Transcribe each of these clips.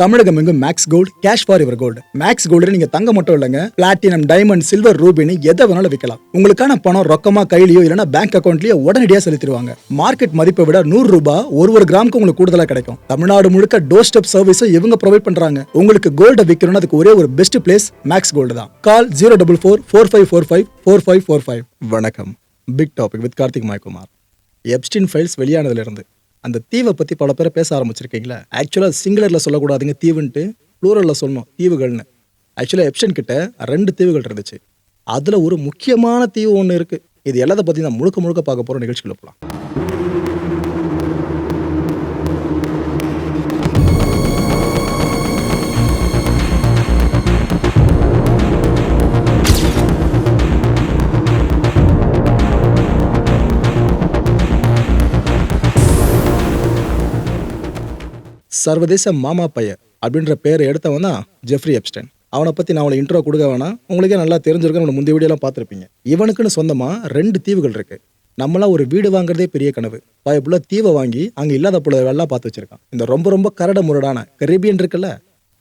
தமிழகம் எங்கும் Max Gold cash for your gold. Max Gold நீங்க தங்க மட்டும் இல்லைங்க, பிளாட்டினம், டைமண்ட், சில்வர், ரூபினி எதை வேணாலும் விற்கலாம். உங்களுக்கான பணம் ரொக்கமா கையிலயோ இல்லைன்னா பேங்க் அக்கௌண்ட்லயோ உடனடியாக செலுத்திடுவாங்க. மார்க்கெட் மதிப்பை விட 100 ரூபாய் ஒரு கிராமுக்கு உங்களுக்கு கூடுதலா கிடைக்கும். தமிழ்நாடு முழுக்க டோர் ஸ்டெப் சர்வீஸும் இவங்க ப்ரொவைட் பண்றாங்க. உங்களுக்கு கோல்ட விற்கணும்னா அதுக்கு ஒரே ஒரு பெஸ்ட் பிளேஸ் மேக்ஸ் கோல்டு தான். கால் 04445454545. வணக்கம். Big topic with Karthik Mayakumar. Epstein files வெளியானதுல இருந்து அந்த தீவை பத்தி பல பேர் பேச ஆரம்பிச்சிருக்கீங்களா? ஆக்சுவலா சிங்குலர்ல சொல்லக்கூடாதுங்க தீவுன்ட்டு, ப்ளூரல்ல சொல்லணும் தீவுகள்னு. ஆக்சுவலா எப்ஸ்டின் கிட்ட 2 தீவுகள் இருந்துச்சு. அதுல ஒரு முக்கியமான தீவு ஒன்று இருக்கு. இது எல்லாத்த பத்தி நான் முழுக்க பார்க்க போற நிகழ்ச்சிக்குள்ள போலாம். சர்வதேச மாமா பைய அப்படின்ற பேரை எடுத்தவன் தான் ஜெஃப்ரி எப்ஸ்டைன். அவனை பற்றி நான் அவளை இன்ட்ரோ கொடுக்க வேணாம், உங்களுக்கே நல்லா தெரிஞ்சிருக்கும். நம்ம முந்தைய வீடியோலாம் பார்த்துருப்பீங்க. இவனுக்குன்னு சொந்தமாக 2 தீவுகள் இருக்கு. நம்மளாம் ஒரு வீடு வாங்குறதே பெரிய கனவு. பயப்புள்ள தீவை வாங்கி அங்கே இல்லாத புலவெல்லாம் பார்த்து வச்சிருக்கான். இந்த ரொம்ப கரட முரடான கரீபியன் இருக்குல்ல,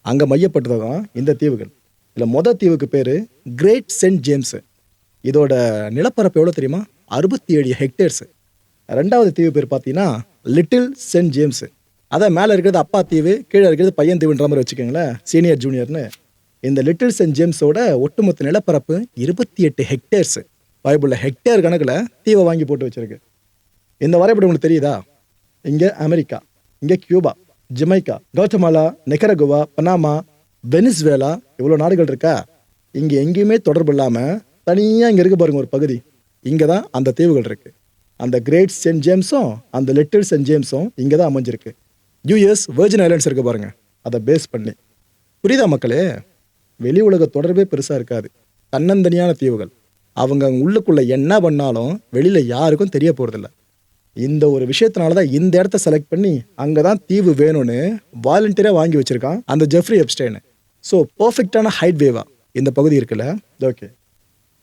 அங்கே மையப்பட்டது தான் இந்த தீவுகள். இதில் மொதல் தீவுக்கு பேர் கிரேட் சென்ட் ஜேம்ஸ். இதோட நிலப்பரப்பு எவ்வளோ தெரியுமா? 67 ஹெக்டேர்ஸ். 2வது தீவு பேர் பார்த்தீங்கன்னா லிட்டில் சென்ட் ஜேம்ஸ். அதான் மேலே இருக்கிறது அப்பா தீவு, கீழே இருக்கிறது பையன் தீவுன்ற மாதிரி வச்சுக்கோங்களேன், சீனியர் ஜூனியர்னு. இந்த லிட்டில் சென்ட் ஜேம்ஸோட ஒட்டுமொத்த நிலப்பரப்பு 28 ஹெக்டேர்ஸ். பைபிளில் ஹெக்டேர் கணக்கில் தீவை வாங்கி போட்டு வச்சிருக்கு. இந்த வரைபடம் உங்களுக்கு தெரியுதா? இங்கே அமெரிக்கா, இங்கே Cuba, Jamaica, Guatemala, Nicaragua, Panama, Venezuela, இவ்வளோ நாடுகள் இருக்கா. இங்கே எங்கேயுமே தொடர்பு இல்லாமல் தனியாக இங்கே இருக்கு பாருங்க ஒரு பகுதி. இங்கே தான் அந்த தீவுகள் இருக்கு. அந்த கிரேட் சென்ட் ஜேம்ஸும் அந்த லிட்டில் சென்ட் ஜேம்ஸும் இங்கே தான் அமைஞ்சிருக்கு. யூஎஸ் வெர்ஜின் ஐலாண்ட்ஸ் இருக்கு பாருங்க, அதை பேஸ் பண்ணி. புரியுதா மக்களே? வெளி உலக தொடர்பே பெருசாக இருக்காது. தன்னந்தனியான தீவுகள். அவங்க உள்ளுக்குள்ள என்ன பண்ணாலும் வெளியில யாருக்கும் தெரிய போறதில்ல. இந்த ஒரு விஷயத்தினால தான் இந்த இடத்த செலக்ட் பண்ணி அங்கே தான் தீவு வேணும்னு வாலண்டியராக வாங்கி வச்சிருக்கான் அந்த ஜெஃப்ரி எப்ஸ்டைன். ஸோ பர்ஃபெக்டான ஹைட் வேவா இந்த பகுதி இருக்குல்ல. ஓகே,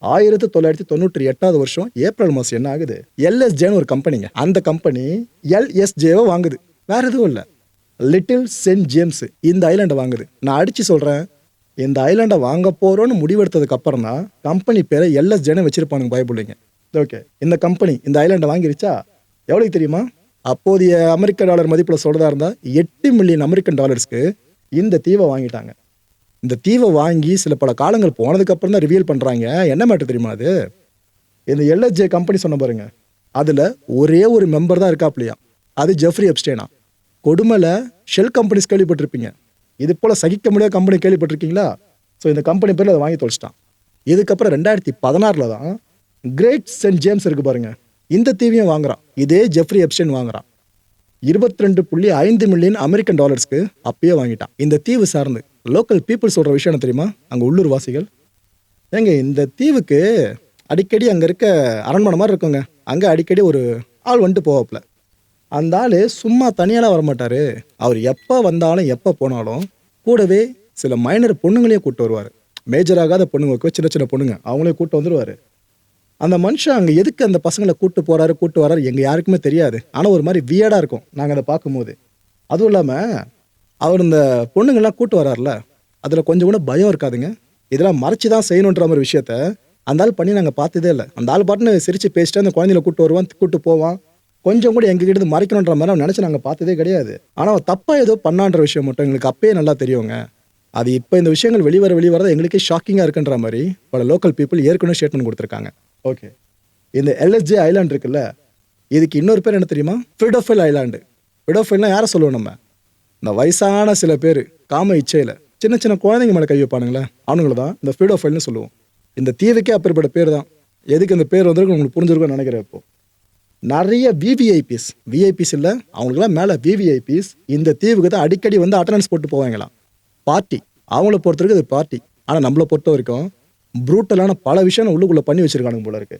1998 வருஷம் ஏப்ரல் மாதம் என்ன ஆகுது, எல்எஸ்ஜேன்னு ஒரு கம்பெனிங்க. அந்த கம்பெனி எல்எஸ்ஜேவை வாங்குது. வேற எதுவும் இல்லை, லிட்டில் சென்ட் ஜேம்ஸ் இந்த ஐலாண்டை வாங்குது. நான் அடிச்சு சொல்கிறேன், இந்த ஐலாண்டை வாங்க போகிறோன்னு முடிவெடுத்ததுக்கு அப்புறம் தான் கம்பெனி பேரை எல்எஸ்ஜேன்னு வச்சிருப்பானுங்க பயப்படலைங்க. ஓகே, இந்த கம்பெனி இந்த ஐலாண்டை வாங்கிருச்சா? எவ்வளோக்கு தெரியுமா? அப்போதைய அமெரிக்க டாலர் மதிப்பில் சொல்கிறதா இருந்தால் 8 மில்லியன் அமெரிக்கன் டாலர்ஸ்க்கு இந்த தீவை வாங்கிட்டாங்க. இந்த தீவை வாங்கி சில பல காலங்கள் போனதுக்கப்புறம் தான் ரிவீல் பண்ணுறாங்க. என்ன மேட்டர் தெரியுமா? அது இந்த எல்எஸ்ஜே கம்பெனி சொன்ன பாருங்க, அதில் ஒரே ஒரு மெம்பர் தான் இருக்காப்லையா, அது ஜெஃப்ரி எப்ஸ்டைனா. கொடுமலை ஷெல் கம்பெனிஸ் கேள்விப்பட்டிருப்பீங்க. இது போல் சகிக்க முடியாத கம்பெனி கேள்விப்பட்டிருக்கீங்களா? ஸோ இந்த கம்பெனி பேரில் அதை வாங்கி தொலைச்சிட்டான். இதுக்கப்புறம் 2016 தான் கிரேட் சென்ட் ஜேம்ஸ் இருக்கு பாருங்க, இந்த தீவையும் வாங்குறான். இதே ஜெஃப்ரி எப்ஸ்டைன் வாங்குறான். 22.5 மில்லியன் அமெரிக்கன் டாலர்ஸ்க்கு அப்பயே வாங்கிட்டான். இந்த தீவு சார்ந்து லோக்கல் பீப்புள் சொல்கிற விஷயம் என்ன தெரியுமா? அங்கே உள்ளூர் வாசிகள், ஏங்க இந்த தீவுக்கு அடிக்கடி அங்கே இருக்க அரண்மனை மாதிரி இருக்குங்க, அங்கே அடிக்கடி ஒரு ஆள் வந்துட்டு போவாப்புல. அந்த ஆள் சும்மா தனியாலாம் வரமாட்டார். அவர் எப்போ வந்தாலும் எப்போ போனாலும் கூடவே சில மைனர் பொண்ணுங்களையும் கூப்பிட்டு வருவார். மேஜராகாத பொண்ணுங்க, சின்ன சின்ன பொண்ணுங்க, அவங்களையும் கூப்பிட்டு வந்துடுவார். அந்த மனுஷன் அங்கே எதுக்கு அந்த பசங்களை கூப்பிட்டு வராரு எங்கள் யாருக்குமே தெரியாது. ஆனால் ஒரு மாதிரி வியர்டாக இருக்கும் நாங்கள் அதை பார்க்கும்போது. அதுவும் இல்லாமல் அவர் இந்த பொண்ணுங்கள்லாம் கூப்பிட்டு வராருல, அதில் கொஞ்சம் கூட பயம் இருக்காதுங்க. இதெல்லாம் மறைச்சி தான் செய்யணுன்ற மாதிரி விஷயத்த அந்த ஆள் பண்ணி நாங்கள் பார்த்ததே இல்லை. அந்த ஆள் பாட்டுன்னு சிரித்து பேசிட்டு அந்த குழந்தைகளை கூப்பிட்டு வருவான், கூப்பிட்டு போவான். கொஞ்சம் கூட எங்ககிட்ட மறைக்கணுன்ற மாதிரி அவன் நினச்சி நாங்கள் பார்த்ததே கிடையாது. ஆனால் அவன் தப்பாக ஏதோ பண்ணான்ற விஷயம் மட்டும் எங்களுக்கு அப்பயே நல்லா தெரியுங்க. அது இப்போ இந்த விஷயங்கள் வெளிவர எங்களுக்கே ஷாக்கிங்காக இருக்குன்ற மாதிரி பல லோக்கல் பீப்புள் ஏற்கனவே ஸ்டேட்மெண்ட் கொடுத்துருக்காங்க. ஓகே, இந்த எல்எஸ்ஜே ஐலாண்ட் இருக்குல்ல, இதுக்கு இன்னொரு பேர் என்ன தெரியுமா? ஃபிடோஃபைல் ஐலாண்டு. ஃபிடோஃபைல்னா யாரை சொல்லுவோம் நம்ம? இந்த வயசான சில பேர் காம இச்சையில் சின்ன சின்ன குழந்தைங்க மேலே கை வைப்பானுங்களே, அவனுங்களை தான் இந்த ஃபிடோஃபைல்னு சொல்லுவோம். இந்த தீவுக்கே அப்பேற்பட்ட பேர் தான். எதுக்கு இந்த பேர் வந்திருக்கு உங்களுக்கு புரிஞ்சிருக்கும்னு நினைக்கிறேன். இப்போ நிறைய விவிஐபிஸ் இல்லை, அவங்களுக்குலாம் மேலே விவிஐபிஸ் இந்த தீவுக்கு தான் அடிக்கடி வந்து அட்டண்டன்ஸ் போட்டு போவாங்களாம். பார்ட்டி, அவங்கள பொறுத்த வரைக்கும் இது பார்ட்டி. ஆனால் நம்மளை பொறுத்த வரைக்கும் ப்ரூட்டலான பல விஷயம் உள்ளுக்குள்ளே பண்ணி வச்சுருக்கானுங்க போல இருக்கு.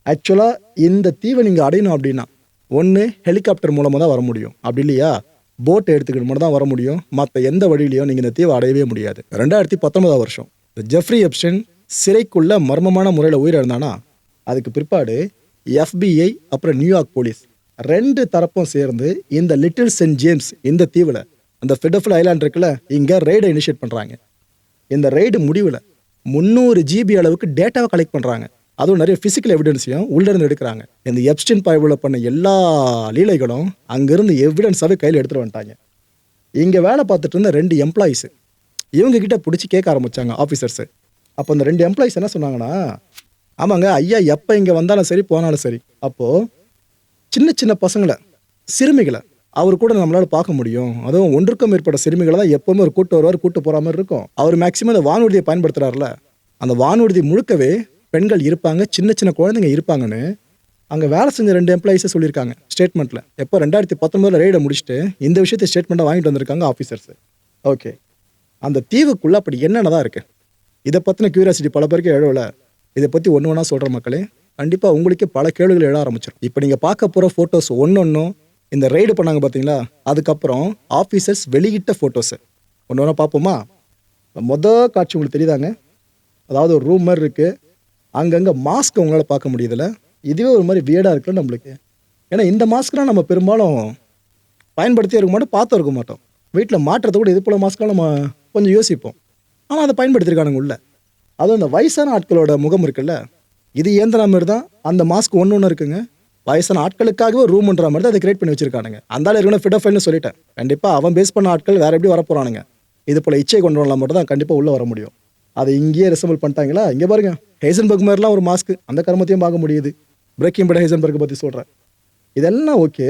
ஆக்சுவலாக இந்த தீவை நீங்கள் அடையணும் அப்படின்னா ஒன்று ஹெலிகாப்டர் மூலமாக தான் வர முடியும், அப்படி இல்லையா போட்டை எடுத்துக்கிட்டு மட்டும் தான் வர முடியும். மற்ற எந்த வழியிலையும் நீங்கள் இந்த தீவை அடையவே முடியாது. 2019 வருஷம் இந்த ஜெஃப்ரி எப்ஸ்டைன் சிறைக்குள்ள மர்மமான முறையில் உயிரிழந்தானா, அதுக்கு பிற்பாடு FBI அப்புறம் நியூயார்க் போலீஸ் 2 தரப்பும் சேர்ந்து இந்த லிட்டில் சென்ட் ஜேம்ஸ் இந்த தீவில் அந்த ஃபெடோஃபில் ஐலாண்ட் இருக்குல்ல, இங்கே ரெய்டை இனிஷியேட் பண்ணுறாங்க. இந்த ரெய்டு முடிவில் 300 GB அளவுக்கு டேட்டாவை கலெக்ட் பண்ணுறாங்க. அதுவும் நிறைய ஃபிசிக்கல் எவிடன்ஸையும் உள்ளிருந்து எடுக்கிறாங்க. இந்த எப்ஸ்டின் பைபிள் பண்ண எல்லா லீலைகளும் அங்கேருந்து எவிடன்ஸாகவே கையில் எடுத்துகிட்டு வந்துட்டாங்க. இங்கே வேலை பார்த்துட்டு இருந்த 2 எம்ப்ளாயிஸு இவங்க கிட்ட பிடிச்சி கேட்க ஆரம்பித்தாங்க ஆஃபீஸர்ஸு. அப்போ அந்த 2 எம்ப்ளாயிஸ் என்ன சொன்னாங்கன்னா, ஆமாங்க ஐயா எப்போ இங்கே வந்தாலும் சரி போனாலும் சரி, அப்போது சின்ன சின்ன பசங்களை, சிறுமிகளை அவர் கூட நம்மளால் பார்க்க முடியும். அதுவும் 1க்கும் மேற்பட்ட சிறுமிகளை தான் எப்போவுமே ஒரு கூட்டு வருவார், கூட்டு போகிற மாதிரி இருக்கும். அவர் மேக்ஸிமம் அந்த வானூர்தியை பயன்படுத்துகிறார்ல, அந்த வானூர்தி முழுக்கவே பெண்கள் இருப்பாங்க, சின்ன சின்ன குழந்தைங்க இருப்பாங்கன்னு அங்கே வேலை செஞ்ச 2 எம்ப்ளாயிஸை சொல்லியிருக்காங்க ஸ்டேட்மெண்ட்டில். எப்போ 2019 ரெய்டை முடிச்சுட்டு இந்த விஷயத்தை ஸ்டேட்மெண்ட்டாக வாங்கிட்டு வந்திருக்காங்க ஆஃபீஸர்ஸு. ஓகே, அந்த தீவுக்குள்ளே அப்படி என்னென்ன தான் இருக்குது, இதை பற்றின க்யூரியாசிட்டி பல பேருக்கு எழவில்லை. இதை பற்றி ஒன்று ஒன்றா சொல்கிற மக்களே, கண்டிப்பாக உங்களுக்கே பல கேள்விகள் எழ ஆரம்பிச்சிடும். இப்போ நீங்கள் பார்க்க போகிற ஃபோட்டோஸ் ஒன்றும் இந்த ரெய்டு பண்ணாங்க பார்த்தீங்களா, அதுக்கப்புறம் ஆஃபீஸர்ஸ் வெளியிட்ட ஃபோட்டோஸு ஒன்று ஒன்றா பார்ப்போமா. மொதல் காட்சி உங்களுக்கு தெரியுதாங்க, அதாவது ஒரு ரூம் மாதிரி இருக்குது, அங்கங்கே மாஸ்க் உங்களால் பார்க்க முடியுதுல்ல. இதுவே ஒரு மாதிரி வியர்டாக இருக்குல்ல நம்மளுக்கு. ஏன்னா இந்த மாஸ்க்லாம் நம்ம பெரும்பாலும் பயன்படுத்தி இருக்க மாட்டோம், பார்த்து இருக்க மாட்டோம். வீட்டில் மாற்றத்தை கூட இது போல் மாஸ்க்லாம் நம்ம கொஞ்சம் யோசிப்போம். ஆனால் அதை பயன்படுத்தியிருக்கானுங்க உள்ள. அதுவும் இந்த வயசான ஆட்களோட முகம் இருக்குல்ல, இது ஏந்திர மாதிரி தான் அந்த மாஸ்க் ஒன்று இருக்குங்க. வயசான ஆட்களுக்காகவே ரூம்ன்ற மாதிரி தான் அதை கிரியேட் பண்ணி வச்சிருக்கானுங்க. அந்த ஆள் இருக்கணும் ஃபிடோஃபைல்னு சொல்லிட்டேன். கண்டிப்பாக அவன் பேஸ் பண்ண ஆட்கள் வேறு எப்படி வர போகிறானுங்க, இது போல் இச்சை கொண்டு வரலாம் மட்டும் தான் கண்டிப்பாக உள்ளே வர முடியும். அதை இங்கேயே ரிசம்பிள் பண்ணிட்டாங்களா. இங்கே பாருங்க, ஹைசன்பர்க் மாதிரிலாம் ஒரு மாஸ்க், அந்த கர்மத்தையும் பார்க்க முடியுது. பிரேக்கிங் பேட் ஹைசன்பர்க் பற்றி சொல்கிறேன். இதெல்லாம் ஓகே.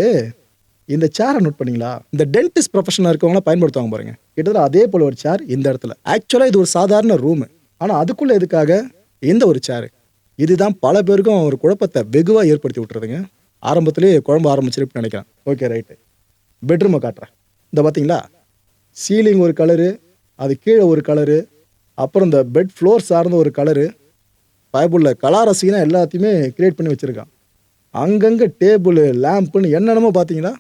இந்த சேரை நோட் பண்ணிங்களா, இந்த டென்டிஸ்ட் ப்ரொஃபஷனாக இருக்கவங்களாம் பயன்படுத்துவாங்க பாருங்க, கிட்டத்தட்ட அதே போல் ஒரு சேர் இந்த இடத்துல. ஆக்சுவலாக இது ஒரு சாதாரண ரூமு, ஆனால் அதுக்குள்ளே எதுக்காக இந்த ஒரு சேரு? இதுதான் பல பேருக்கும் ஒரு குழப்பத்தை வெகுவாக ஏற்படுத்தி விட்டுறதுங்க. ஆரம்பத்திலே குழம்பு ஆரம்பிச்சிருப்புன்னு நினைக்கிறேன். ஓகே ரைட்டு, பெட்ரூமை காட்டுறேன். இந்த பார்த்தீங்களா, சீலிங் ஒரு கலரு, அது கீழே ஒரு கலரு, அப்புறம் இந்த பெட் ஃப்ளோர் சார்ந்த ஒரு கலரு. பைபிளில் கலாரசினா எல்லாத்தையுமே கிரியேட் பண்ணி வச்சுருக்கான். அங்கங்கே டேபிள், லேம்புன்னு என்னென்னமோ பார்த்தீங்கன்னா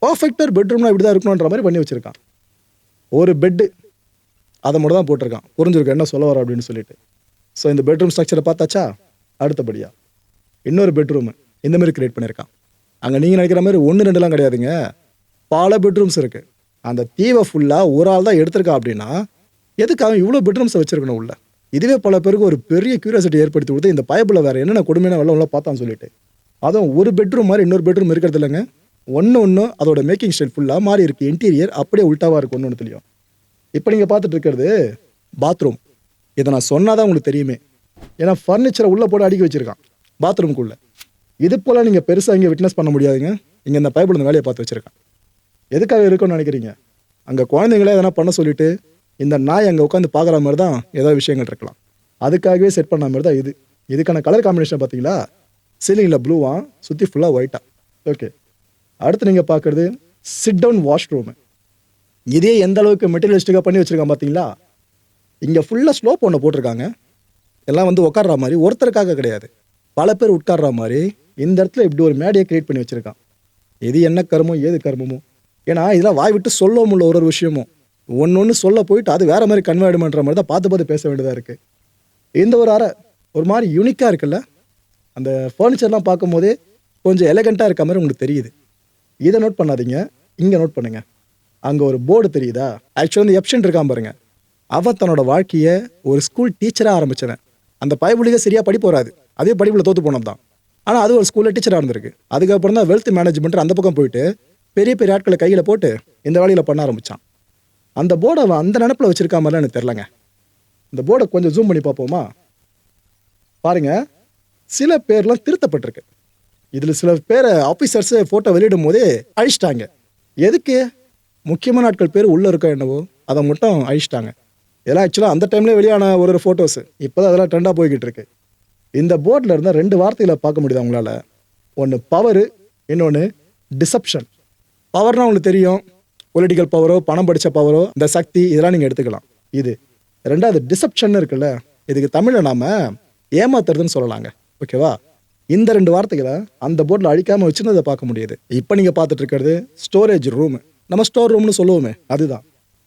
பர்ஃபெக்டாக பெட்ரூம்லாம் இப்படி தான் இருக்கணுன்ற மாதிரி பண்ணி வச்சுருக்கான். ஒரு பெட்டு அதை மட்டும் தான் போட்டிருக்கான். புரிஞ்சிருக்கேன் என்ன சொல்ல வர அப்படின்னு சொல்லிட்டு. ஸோ இந்த பெட்ரூம் ஸ்ட்ரக்சரை பார்த்தாச்சா. அடுத்தபடியாக இன்னொரு பெட்ரூமு இந்தமாரி கிரியேட் பண்ணியிருக்கான். அங்கே நீங்கள் நினைக்கிற மாதிரி 1 2லாம் கிடையாதுங்க, பல பெட்ரூம்ஸ் இருக்குது. அந்த தீவை ஃபுல்லாக ஒரு ஆள் தான் எடுத்திருக்கா அப்படின்னா எதுக்காக இவ்வளோ பெட்ரூம்ஸை வச்சுருக்கணும் உள்ள? இதுவே பல பேருக்கு ஒரு பெரிய க்யூரியாசிட்டி ஏற்படுத்தி கொடுத்து இந்த பைபிளில் வேறு என்னென்ன கொடுமையான வெள்ளம் பார்த்தான்னு சொல்லிட்டு. அதுவும் ஒரு பெட்ரூம் மாதிரி இன்னொரு பெட்ரூம் இருக்கிறது இல்லைங்க. ஒன்று அதோட மேக்கிங் ஸ்டைல் ஃபுல்லாக மாறி இருக்குது. இன்டீரியர் அப்படியே உல்ட்டாவாக இருக்குது ஒன்று தெரியும். இப்போ நீங்கள் பார்த்துட்டு இருக்கிறது பாத்ரூம். இதை நான் சொன்னால் தான் உங்களுக்கு தெரியுமே, ஏன்னா ஃபர்னிச்சரை உள்ளே போட்டு அடுக்கி வச்சுருக்கான் பாத்ரூமுக்குள்ளே. இது போல் நீங்கள் பெருசாக இங்கே விட்னஸ் பண்ண முடியாதுங்க. இங்கே இந்த பைபிள் இந்த வேலையை பார்த்து வச்சுருக்கான். எதுக்காக இருக்குன்னு நினைக்கிறீங்க? அங்கே குழந்தைங்களே எதனா பண்ண சொல்லிவிட்டு இந்த நாய் அங்கே உட்காந்து பார்க்குற மாதிரி தான் ஏதாவது விஷயங்கள் இருக்கலாம். அதுக்காகவே செட் பண்ண மாதிரி தான் இது. இதுக்கான கலர் காம்பினேஷன் பார்த்தீங்களா, சீலிங்கில் ப்ளூவா, சுற்றி ஃபுல்லாக ஒயிட்டா. ஓகே, அடுத்து நீங்கள் பார்க்குறது சிட் டவுன் வாஷ் ரூமு. இதே எந்த அளவுக்கு மெட்டீரியலிஸ்டிக்காக பண்ணி வச்சுருக்கான் பார்த்தீங்களா. இங்கே ஃபுல்லாக ஸ்லோப் ஒன்று போட்டிருக்காங்க. எல்லாம் வந்து உட்கார்ற மாதிரி, ஒருத்தருக்காக கிடையாது, பல பேர் உட்கார்ற மாதிரி இந்த இடத்துல இப்படி ஒரு மேடையை கிரியேட் பண்ணி வச்சுருக்கான். எது என்ன கர்மமோ ஏது கர்மமோ, ஏன்னா இதெல்லாம் வாய் விட்டு சொல்ல முடியல. ஒரு விஷயமும் ஒன்று சொல்ல போயிட்டு அது வேறு மாதிரி கன்வெர்ட்மெண்ட்ற மாதிரி தான் பார்த்து பார்த்து பேச வேண்டியதாக இருக்குது. இந்த ஒரு அறை ஒரு மாதிரி யூனிக்காக இருக்குல்ல. அந்த ஃபர்னிச்சர்லாம் பார்க்கும் போதே கொஞ்சம் எலகண்ட்டாக இருக்க மாதிரி உங்களுக்கு தெரியுது. இதை நோட் பண்ணாதீங்க, இங்கே நோட் பண்ணுங்க. அங்கே ஒரு போர்டு தெரியுதா. ஆக்சுவலாக வந்து எப்ஷன் இருக்கான் பாருங்க, அவன் தன்னோட வாழ்க்கையை ஒரு ஸ்கூல் டீச்சராக ஆரம்பிச்சவன். அந்த பைபிளுக்கே சரியாக படிப்பு வராது, அதே படிப்பில் தோற்று போனது தான். ஆனால் அது ஒரு ஸ்கூலில் டீச்சராக இருந்திருக்கு. அதுக்கப்புறம் தான் வெல்த் மேனேஜ்மெண்ட் அந்த பக்கம் போயிட்டு பெரிய பெரிய ஆட்களை கையில் போட்டு இந்த வேலையில் பண்ண ஆரம்பித்தான். அந்த போர்டை அவன் அந்த நினப்பில் வச்சிருக்கா மாதிரிலாம் எனக்கு தெரிலங்க. இந்த போர்டை கொஞ்சம் ஜூம் பண்ணி பார்ப்போமா. பாருங்க, சில பேர்லாம் திருத்தப்பட்டிருக்கு. இதில் சில பேரை ஆஃபீஸர்ஸு ஃபோட்டோ வெளியிடும் போதே அழிச்சிட்டாங்க. எதுக்கு? முக்கியமான ஆட்கள் பேர் உள்ளே இருக்கோ என்னவோ அதை மட்டும் அழிச்சிட்டாங்க. இதெல்லாம் ஆக்சுவலாக அந்த டைம்லேயே வெளியான ஒரு ஃபோட்டோஸு. இப்போ தான் அதெல்லாம் ட்ரெண்டாக போய்கிட்டு இருக்கு. இந்த போர்டில் இருந்தால் 2 வார்த்தைகளை பார்க்க முடியுது அவங்களால. ஒன்று பவரு, இன்னொன்று டிசப்ஷன். பவர்னால் உங்களுக்கு தெரியும், பொலிட்டிக்கல் பவரோ, பணம் படித்த பவரோ, இந்த சக்தி, இதெல்லாம் நீங்கள் எடுத்துக்கலாம். இது ரெண்டாவது டிசப்ஷன் இருக்குல்ல, இதுக்கு தமிழில் நாம் ஏமாத்துறதுன்னு சொல்லலாங்க. ஓகேவா? இந்த 2 வார்த்தைகளை அந்த போர்டில் அழிக்காமல் வச்சுன்னு பார்க்க முடியுது. இப்போ நீங்கள் பார்த்துட்டு இருக்கிறது ஸ்டோரேஜ் ரூமு. நம்ம ஸ்டோர் ரூம்னு சொல்லுவோமே அதுதான்.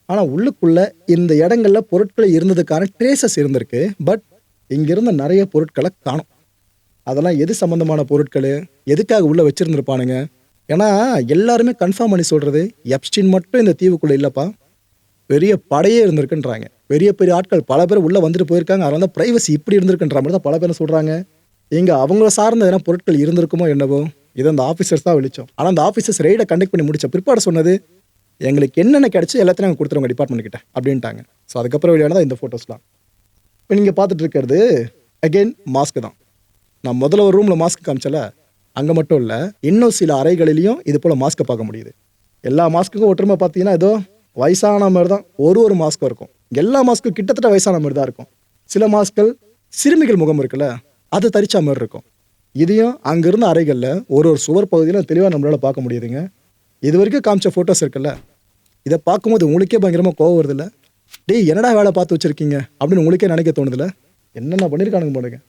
ஆனால் உள்ளுக்குள்ளே இந்த இடங்களில் பொருட்களை இருந்ததுக்கான ட்ரேசஸ் இருந்திருக்கு. பட் இங்கே இருந்த நிறைய பொருட்களை காணும். அதெல்லாம் எது சம்மந்தமான பொருட்கள், எதுக்காக உள்ளே வச்சுருந்துருப்பானுங்க, ஏன்னா எல்லாருமே கன்ஃபார்ம் பண்ணி சொல்றது எப்ஸ்டீன் மட்டும் இந்த தீவுக்குள்ள இல்லப்பா, பெரிய படையே இருந்திருக்குன்றாங்க. பெரிய பெரிய ஆட்கள் பல பேர் உள்ள வந்துட்டு போயிருக்காங்க. அதனால தான் பிரைவசி இப்படி இருந்திருக்குன்ற மாதிரி தான் பல பேர் சொல்றாங்க. இங்க அவங்கள சார்ந்த எதனா பொருட்கள் இருந்திருக்குமோ என்னவோ, இதை அந்த ஆஃபீஸர்ஸ் தான் வெளிச்சம். ஆனால் அந்த ஆஃபீஸர்ஸ் ரெய்டை கண்டக்ட் பண்ணி முடிச்ச பிற்பாடு சொன்னது, எங்களுக்கு என்னென்ன கிடைச்சி எல்லாத்தையும் நாங்கள் கொடுத்துருவோங்க டிபார்ட்மெண்ட் கிட்ட அப்படின்ட்டாங்க. ஸோ அதுக்கப்புறம் வெளியானதான் இந்த ஃபோட்டோஸ்லாம். இப்போ நீங்கள் பார்த்துட்டு இருக்கிறது அகெயின் மாஸ்க் தான். நான் முதல்ல ஒரு ரூமில் மாஸ்க் காமிச்சல, அங்கே மட்டும் இல்லை, இன்னும் சில அறைகளிலையும் இது போல் மாஸ்க்கை பார்க்க முடியுது. எல்லா மாஸ்க்குக்கும் ஒற்றுமை பார்த்தீங்கன்னா ஏதோ வயசான மாதிரி தான் ஒரு மாஸ்க்கும் இருக்கும். எல்லா மாஸ்க்கும் கிட்டத்தட்ட வயசான மாதிரி தான் இருக்கும். சில மாஸ்கள் சிறுமிகள் முகம் இருக்குல்ல, அது தரிச்சா மாதிரி இருக்கும். இதையும் அங்கிருந்த அறைகளில் ஒரு சுவர் பகுதியில் தெளிவாக நம்மளால் பார்க்க முடியுதுங்க. இது வரைக்கும் காமிச்ச ஃபோட்டோஸ் இருக்குல்ல, இதை பார்க்கும்போது உங்களுக்கே பயங்கரமாக கோவம் வருதில்ல. டேய் என்னடா வேலை பார்த்து வச்சுருக்கீங்க அப்படின்னு உங்களுக்கே நினைக்க தோணுதில்ல. என்னென்ன பண்ணியிருக்கானுங்க போடுங்க.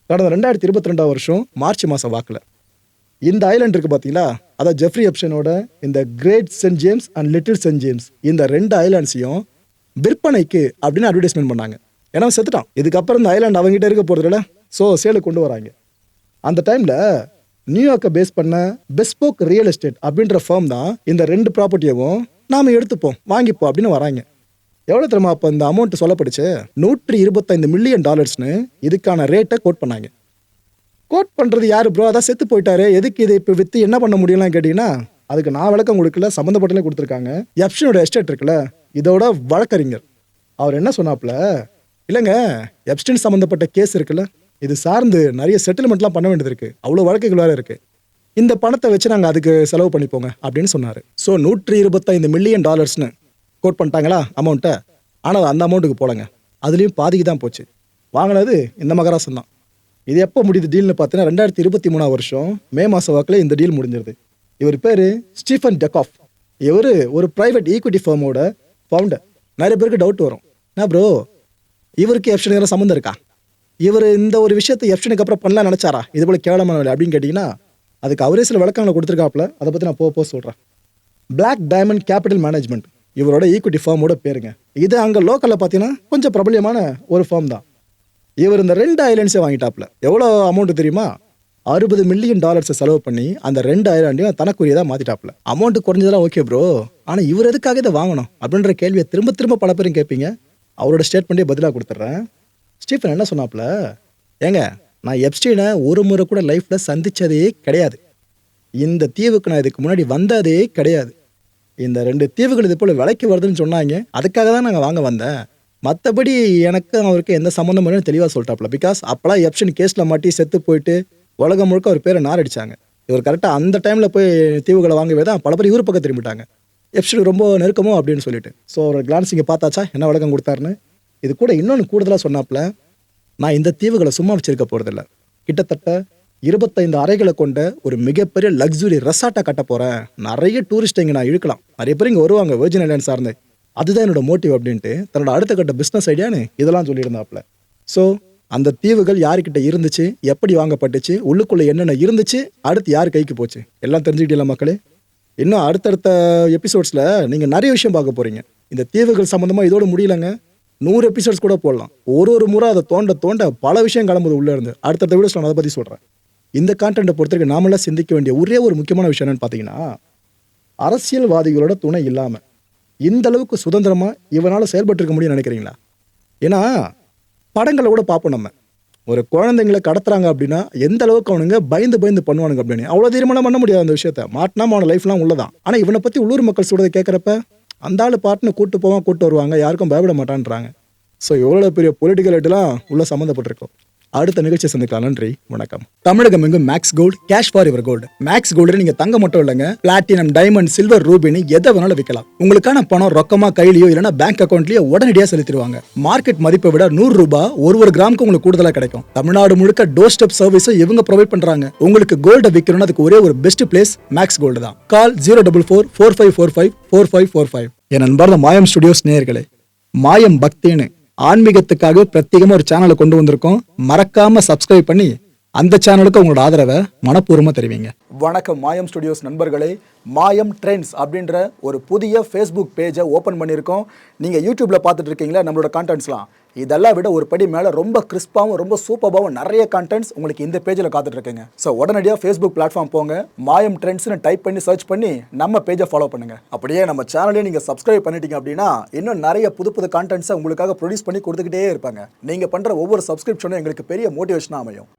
கடந்த 2022 வருஷம் மார்ச் மாதம் வாக்கில் இந்த ஐலாண்ட் இருக்குது பார்த்தீங்களா, அதான் ஜெஃப்ரி எப்ஸ்டைனோட இந்த Great Saint James and Little Saint James, இந்த 2 ஐலாண்ட்ஸையும் விற்பனைக்கு அப்படின்னு அட்வர்டைஸ்மெண்ட் பண்ணாங்க. ஏன்னா செத்துட்டான். இதுக்கப்புறம் இந்த ஐலாண்ட் அவங்ககிட்ட இருக்க போகிறதில்ல, ஸோ சேலுக்கு கொண்டு வராங்க. அந்த டைமில் நியூயார்க்கை பேஸ் பண்ண பெஸ்போக் ரியல் எஸ்டேட் அப்படின்ற ஃபார்ம் தான் இந்த 2 ப்ராப்பர்ட்டியவும் நாம் எடுத்துப்போம் வாங்கிப்போம் அப்படின்னு வராங்க. எவ்வளோ தெரியுமா அப்போ இந்த அமௌண்ட் சொல்லப்படுச்சு? $125 மில்லியன் இதுக்கான ரேட்டை கோட் பண்ணாங்க. கோட் பண்ணுறது யார் ப்ரோ? அதான் செத்து போயிட்டாரு, எதுக்கு இதை இப்போ விற்று என்ன பண்ண முடியலாம் கேட்டிங்கன்னா, அதுக்கு நான் விளக்கம் கொடுக்கல, சம்மந்தப்பட்டலே கொடுத்துருக்காங்க. எப்ஸ்டைனோட எஸ்டேட் இருக்குல்ல, இதோட வழக்கறிஞர் அவர் என்ன சொன்னாப்புல, இல்லைங்க எப்ஸ்டைன் சம்மந்தப்பட்ட கேஸ் இருக்குல்ல, இது சார்ந்து நிறைய செட்டில்மெண்ட்லாம் பண்ண வேண்டியது இருக்குது, அவ்வளோ வழக்குகள் வேறு இருக்குது, இந்த பணத்தை வச்சு நாங்கள் அதுக்கு செலவு பண்ணிப்போங்க அப்படின்னு சொன்னார். ஸோ $125 மில்லியன் கோட் பண்ணிட்டாங்களா அமௌண்ட்டை. ஆனால் அந்த அமௌண்ட்டுக்கு போலங்க, அதுலேயும் பாதிக்கு தான் போச்சு. வாங்கினது இந்த மகராசன் தான். இது எப்போ முடியுது டீல்னு பார்த்தீங்கன்னா 2023 வருஷம் மே மாதம் வாக்கில் இந்த டீல் முடிஞ்சிருது. இவர் பேர் ஸ்டீஃபன் டெக்காஃப். இவர் ஒரு ப்ரைவேட் ஈக்விட்டி ஃபார்மோட ஃபவுண்டர். நிறைய பேருக்கு டவுட் வரும், என்ன ப்ரோ இவருக்கு எப்ஸ்டைனுக்கு சம்மந்தம் இருக்கா, இவர் இந்த ஒரு விஷயத்தை எப்ஸ்டைனுக்கு அப்புறம் பண்ணலாம் நினச்சாரா, இது போல் கேவலமான வேலை அப்படின்னு கேட்டிங்கன்னா, அதுக்கு அவரே சில விளக்கங்களை கொடுத்துருக்காப்புல. அதை பற்றி நான் போக சொல்கிறேன். பிளாக் டைமண்ட் கேபிட்டல் மேனேஜ்மெண்ட் இவரோட ஈக்விட்டி ஃபார்மோட பேருங்க. இது அங்கே லோக்கலில் பார்த்தீங்கன்னா கொஞ்சம் பிரபலியமான ஒரு ஃபார்ம் தான். இவர் இந்த 2 ஐலாண்ட்ஸை வாங்கிட்டாப்புல. எவ்வளோ அமௌண்ட் தெரியுமா? $60 மில்லியன் செலவு பண்ணி அந்த 2 ஐலாண்டையும் தனக்குரியதாக மாற்றிட்டாப்புல. அமௌண்ட் குறைஞ்சதெல்லாம் ஓகே ப்ரோ, ஆனால் இவர் எதுக்காக இதை வாங்கணும் அப்படின்ற கேள்வியை திரும்ப திரும்ப பல பேரும் கேட்பீங்க. அவரோட ஸ்டேட்மெண்ட்டே பதிலாக கொடுத்துட்றேன். ஸ்டீஃபன் என்ன சொன்னாப்புல, ஏங்க நான் எப்ஸ்டைனை ஒரு முறை கூட லைஃப்பில் சந்தித்ததே கிடையாது, இந்த தீவுக்கு நான் இதுக்கு முன்னாடி வந்ததே கிடையாது, இந்த 2 தீவுகள் இது போல் விலைக்கு வருதுன்னு சொன்னாங்க, அதுக்காக தான் நாங்கள் வாங்க வந்தேன், மற்றபடி எனக்கு அவருக்கு எந்த சம்மந்தம் இல்லைன்னு தெளிவாக சொல்லிட்டாப்புல. பிகாஸ் அப்போலாம் எப்ஸ்டைன் கேஸில் மாட்டி செத்து போயிட்டு உலகம் முழுக்க அவர் பேரை நாரடிச்சாங்க. இவர் கரெக்டாக அந்த டைமில் போய் தீவுகளை வாங்கவே தான் பல பேர் இவர் பக்கம் திரும்பிட்டாங்க, எப்ஸ்டைன் ரொம்ப நெருக்கமோ அப்படின்னு சொல்லிட்டு. ஸோ ஒரு கிளான்ஸ் இங்கே பார்த்தாச்சா என்ன விளக்கம் கொடுத்தாருன்னு. இது கூட இன்னொன்று கூடுதலாக சொன்னாப்புல, நான் இந்த தீவுகளை சும்மா வச்சிருக்க போகிறதில்ல, கிட்டத்தட்ட 25 அறைகளை கொண்ட ஒரு மிகப்பெரிய லக்ஸுரி ரெசார்ட்டாக கட்ட போகிறேன், நிறைய டூரிஸ்ட்டை இங்கே நான் இழுக்கலாம், நிறைய பேர் இங்கே வருவாங்க வெர்ஜின் ஐலாண்ட் சார்ந்து, அதுதான் என்னோட மோட்டிவ் அப்படின்ட்டு தன்னோட அடுத்த கட்ட பிஸ்னஸ் ஐடியான்னு இதெல்லாம் சொல்லியிருந்தாப்புல. ஸோ அந்த தீவுகள் யாருக்கிட்ட இருந்துச்சு, எப்படி வாங்கப்பட்டுச்சு, உள்ளுக்குள்ளே என்னென்ன இருந்துச்சு, அடுத்து யார் கைக்கு போச்சு, எல்லாம் தெரிஞ்சுக்கிட்டீங்களா மக்களே? இன்னும் அடுத்தடுத்த எபிசோட்ஸில் நீங்கள் நிறைய விஷயம் பார்க்க போகிறீங்க. இந்த தீவுகள் சம்மந்தமாக இதோடு முடியலைங்க, 100 எபிசோட்ஸ் கூட போடலாம். ஒரு முறை அதை தோண்ட பல விஷயம் கிளம்புது உள்ளே இருந்து. அடுத்தடுத்த வீடியோஸ் நான் அதை பற்றி சொல்கிறேன். இந்த கான்டென்ட்டை பொறுத்தவரைக்கும் நாமெல்லாம் சிந்திக்க வேண்டிய ஒரே ஒரு முக்கியமான விஷயம் என்னன்னு பார்த்தீங்கன்னா, அரசியல்வாதிகளோட துணை இல்லாமல் இந்த அளவுக்கு சுதந்திரமாக இவனால் செயல்பட்டு இருக்க முடியும்னு நினைக்கிறீங்களா? ஏன்னா படங்களை கூட பார்ப்போம், நம்ம ஒரு குழந்தைங்களை கடத்துறாங்க அப்படின்னா எந்த அளவுக்கு அவனுங்க பயந்து பண்ணுவானுங்க அப்படின்னு. அவ்வளோ தீர்மானம் பண்ண முடியாது அந்த விஷயத்த, மாட்டினா அவன லைஃப்லாம் உள்ளதான். ஆனால் இவனை பற்றி உள்ளூர் மக்கள் சொல்றதை கேட்குறப்ப அந்த ஆள் பாட்டுன்னு கூட்டு போவான், கூட்டு வருவாங்க, யாருக்கும் பயப்பட மாட்டான்றாங்க. ஸோ எவ்வளோ பெரிய பொலிட்டிக்கல் ஐட்டெல்லாம் உள்ள சம்மந்தப்பட்டிருக்கும். அடுத்த நிகழ்ச்சி சந்திக்கலாம். நன்றி, வணக்கம். தமிழகம் எங்கும் Max Gold, cash for your gold. Max Gold நீங்க தங்க மட்டும் இல்லைங்க, பிளாட்டினம், டைமண்ட், சில்வர், ரூபினி எதை வேணாலும் விற்கலாம். உங்களுக்கான பணம் ரொக்கமா கையிலயோ இல்லைன்னா பேங்க் அக்கௌண்ட்லயோ உடனடியாக செலுத்திடுவாங்க. மார்க்கெட் மதிப்பை விட $100 ஒரு கிராமுக்கு உங்களுக்கு கூடுதலா கிடைக்கும். தமிழ்நாடு முழுக்க டோர் ஸ்டெப் சர்வீஸும் இவங்க ப்ரொவைட் பண்றாங்க. உங்களுக்கு கோல்ட விற்கணும்னா அதுக்கு ஒரே ஒரு பெஸ்ட் பிளேஸ் மேக்ஸ் கோல்டு தான். கால் 04445454545. என் நண்பர் மாயம் ஸ்டுடியோஸ் நேயர்களே, மாயம் பக்தின்னு ஆன்மீகத்துக்காக பிரத்யேகமா ஒரு சேனலை கொண்டு வந்திருக்கோம். மறக்காம சப்ஸ்கிரைப் பண்ணி அந்த சேனலுக்கு உங்களோட ஆதரவை மனப்பூர்வமாக தெரிவிங்க. வணக்கம் மாயம் ஸ்டுடியோஸ் நண்பர்களே. மாயம் ட்ரெண்ட்ஸ் அப்படின்ற ஒரு புதிய ஃபேஸ்புக் பேஜை ஓப்பன் பண்ணியிருக்கோம். நீங்கள் யூடியூப்பில் பார்த்துட்டு இருக்கீங்களா நம்மளோட கான்டென்ட்ஸ்லாம். இதெல்லாம் விட ஒரு படி மேலே ரொம்ப கிறிஸ்பாகவும் ரொம்ப சூப்பராகவும் நிறைய கான்டென்ட்ஸ் உங்களுக்கு இந்த பேஜில் காத்துட்டு இருக்குங்க. ஸோ உடனடியாக ஃபேஸ்புக் பிளாட்ஃபார்ம் போங்க, மாயம் ட்ரெண்ட்ஸ்னு டைப் பண்ணி சர்ச் பண்ணி நம்ம பேஜை ஃபாலோ பண்ணுங்க. அப்படியே நம்ம சேனலையும் நீங்கள் சப்ஸ்கிரைப் பண்ணிட்டீங்க அப்படின்னா இன்னும் நிறைய புது புது கான்டென்ட்ஸை உங்களுக்காக ப்ரொடியூஸ் பண்ணி கொடுத்துக்கிட்டே இருப்பாங்க. நீங்கள் பண்ணுற ஒவ்வொரு சப்ஸ்கிரிப்ஷனும் எங்களுக்கு பெரிய மோட்டிவேஷனாக அமையும்.